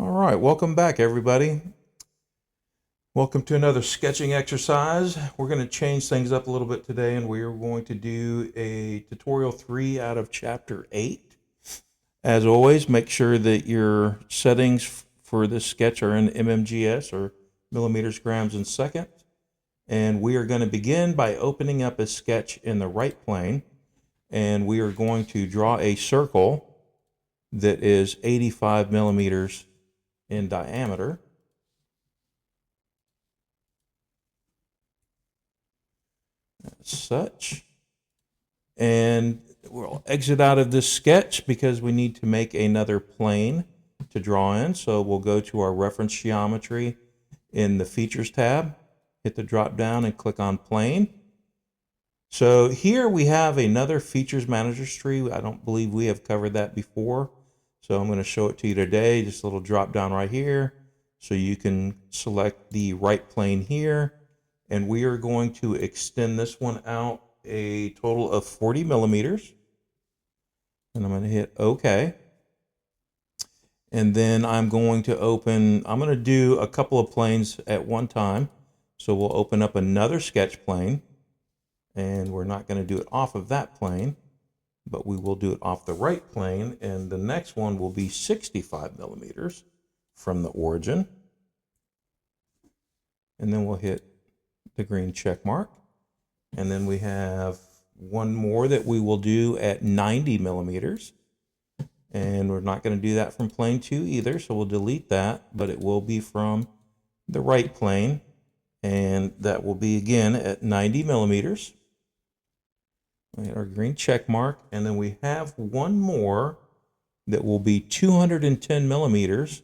All right, welcome back, everybody. Welcome to another sketching exercise. We're going to change things up a little bit today, and we are going to do a tutorial 3 out of chapter 8. As always, make sure that your settings for this sketch are in mmgs, or millimeters, grams, and second. And we are going to begin by opening up a sketch in the right plane, and we are going to draw a circle that is 85 millimeters in diameter. As such. And we'll exit out of this sketch because we need to make another plane to draw in. So we'll go to our reference geometry in the Features tab, hit the drop down and click on Plane. So here we have another Features Manager tree. I don't believe we have covered that before. So I'm going to show it to you today. Just a little drop down right here. So you can select the right plane here. And we are going to extend this one out a total of 40 millimeters. And I'm going to hit OK. And then I'm going to do a couple of planes at one time. So we'll open up another sketch plane. And we're not going to do it off of that plane, but we will do it off the right plane. And the next one will be 65 millimeters from the origin. And then we'll hit the green check mark. And then we have one more that we will do at 90 millimeters. And we're not going to do that from plane 2 either, so we'll delete that, but it will be from the right plane. And that will be again at 90 millimeters. We hit our green check mark, and then we have one more that will be 210 millimeters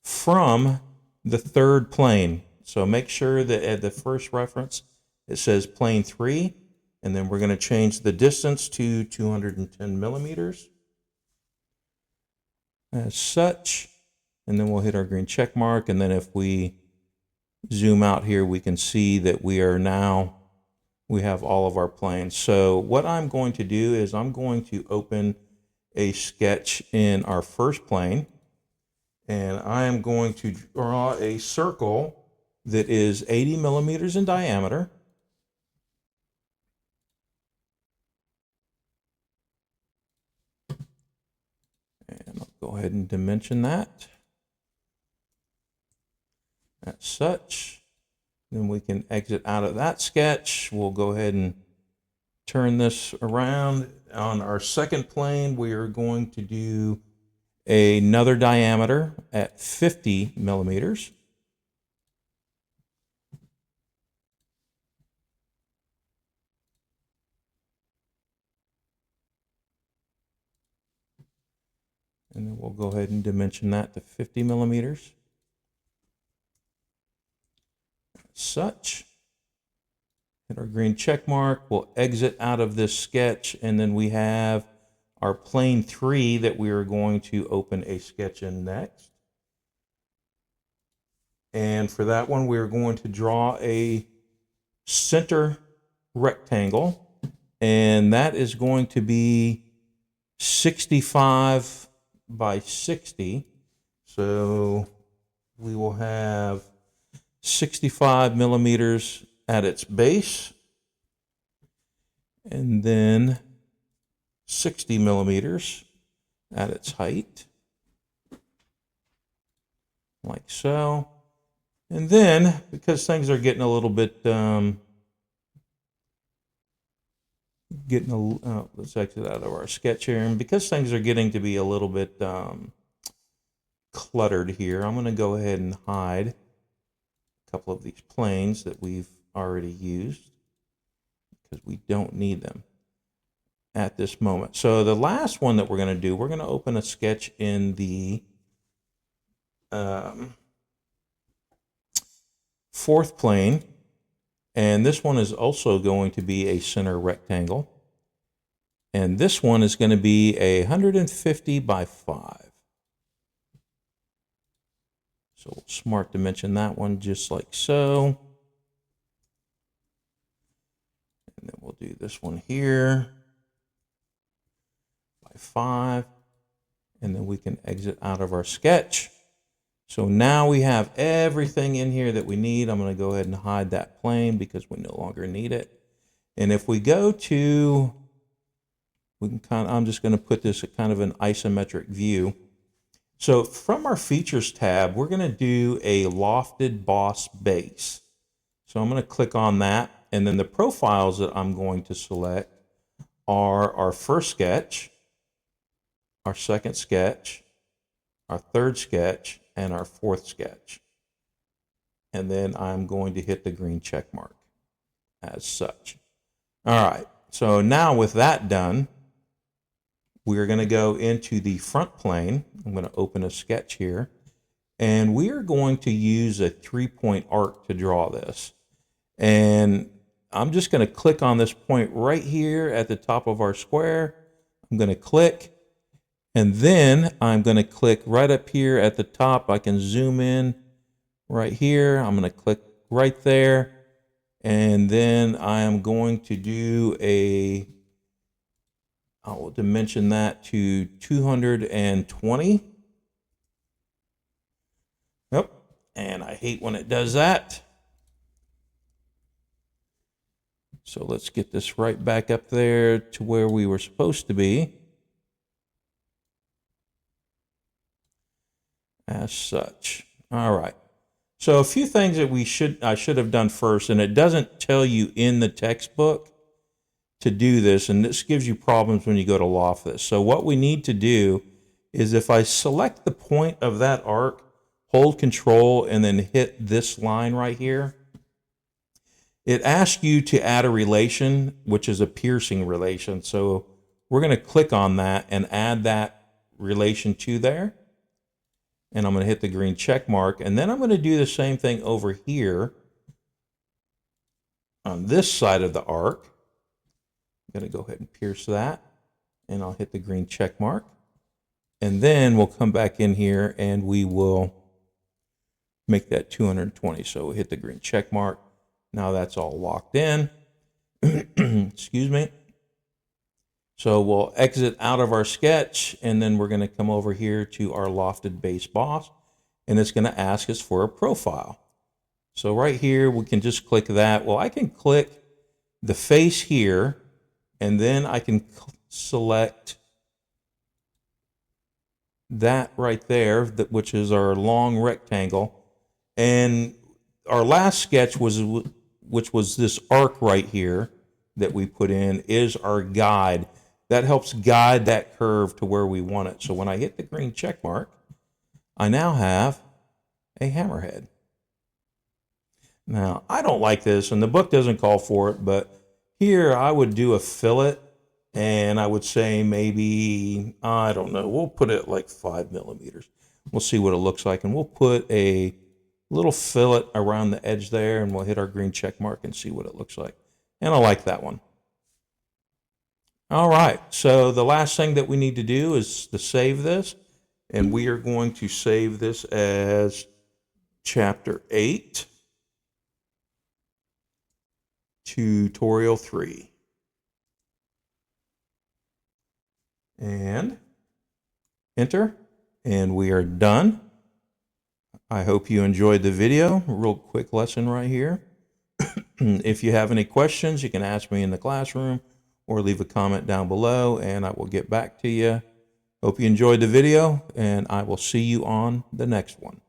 from the third plane. So make sure that at the first reference it says plane 3, and then we're going to change the distance to 210 millimeters as such. And then we'll hit our green check mark, and then if we zoom out here, we can see that we have all of our planes. So what I'm going to do is I'm going to open a sketch in our first plane, and I am going to draw a circle that is 80 millimeters in diameter. And I'll go ahead and dimension that as such. Then we can exit out of that sketch. We'll go ahead and turn this around. On our second plane, we are going to do another diameter at 50 millimeters. And then we'll go ahead and dimension that to 50 millimeters. As such. Hit our green check mark. We'll exit out of this sketch, and then we have our plane 3 that we are going to open a sketch in next. And for that one, we're going to draw a center rectangle, and that is going to be 65 by 60. So we will have 65 millimeters at its base, and then 60 millimeters at its height, like so. And then, because things are getting a little bit, let's exit out of our sketch here, and because things are getting to be a little bit cluttered here, I'm going to go ahead and hide a couple of these planes that we've already used because we don't need them at this moment. So the last one that we're going to do, we're going to open a sketch in the fourth plane, and this one is also going to be a center rectangle, and this one is going to be 150 by 5. So we'll smart dimension that one just like so. And then we'll do this one here by 5. And then we can exit out of our sketch. So now we have everything in here that we need. I'm going to go ahead and hide that plane because we no longer need it. And if we go to, I'm just going to put this at kind of an isometric view. So from our features tab, we're going to do a lofted boss base. So I'm going to click on that. And then the profiles that I'm going to select are our first sketch, our second sketch, our third sketch, and our fourth sketch. And then I'm going to hit the green check mark as such. All right, so now with that done, we're going to go into the front plane. I'm going to open a sketch here, and we are going to use a 3-point arc to draw this. And I'm just going to click on this point right here at the top of our square. I'm going to click. And then I'm going to click right up here at the top. I can zoom in right here. I'm going to click right there. And then I am going to do I will dimension that to 220. Yep. And I hate when it does that. So let's get this right back up there to where we were supposed to be. As such. All right. So a few things that I should have done first, and it doesn't tell you in the textbook to do this, and this gives you problems when you go to loft this. So what we need to do is if I select the point of that arc, hold Control, and then hit this line right here, it asks you to add a relation, which is a piercing relation. So we're going to click on that and add that relation to there. And I'm going to hit the green check mark. And then I'm going to do the same thing over here on this side of the arc. I'm going to go ahead and pierce that. And I'll hit the green check mark. And then we'll come back in here and we will make that 220. So we'll hit the green check mark. Now that's all locked in. Excuse me. So we'll exit out of our sketch, and then we're going to come over here to our lofted base boss, and it's going to ask us for a profile. So right here, we can just click that. Well, I can click the face here, and then I can select that right there, which is our long rectangle. And our last sketch which was this arc right here that we put in, is our guide. That helps guide that curve to where we want it. So when I hit the green check mark, I now have a hammerhead. Now, I don't like this, and the book doesn't call for it, but here I would do a fillet, and I would say maybe, I don't know, we'll put it like 5 millimeters. We'll see what it looks like, and we'll put a little fillet around the edge there, and we'll hit our green check mark and see what it looks like. And I like that one. All right, so the last thing that we need to do is to save this, and we are going to save this as Chapter 8, Tutorial 3. And enter, and we are done. I hope you enjoyed the video. A real quick lesson right here. If you have any questions, you can ask me in the classroom or leave a comment down below, and I will get back to you. Hope you enjoyed the video, and I will see you on the next one.